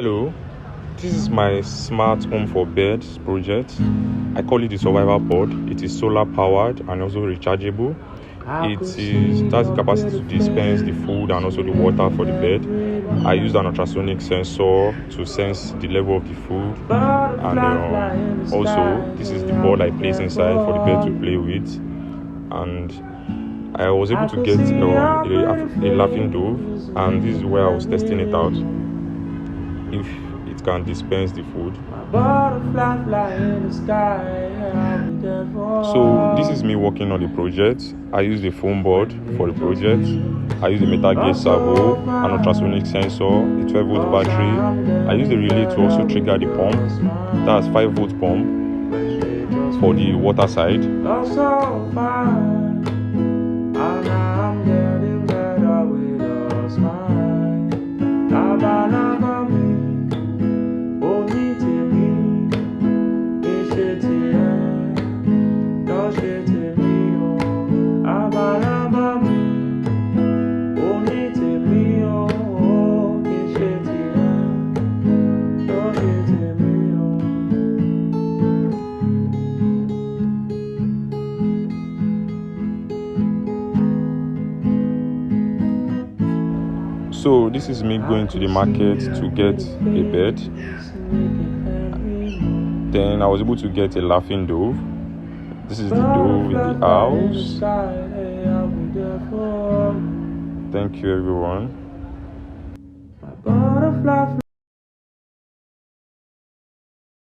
Hello, this is my smart home for birds project. I call it the survival pod. It is solar powered and also rechargeable. It has the capacity to dispense the food and also the water for the bird. I use an ultrasonic sensor to sense the level of the food, and also this is the ball I place inside for the bird to play with. And I was able to get a laughing dove, and this is where I was testing it out if it can dispense the food. So this is me working on the project. I use the foam board for the project. I use the metal gauge servo, an ultrasonic sensor, a 12-volt battery. I use the relay to also trigger the pump. That's 5-volt pump for the water side. So this is me going to the market to get a bed. Then I was able to get a laughing dove. This is the dove in the house. Thank you, everyone.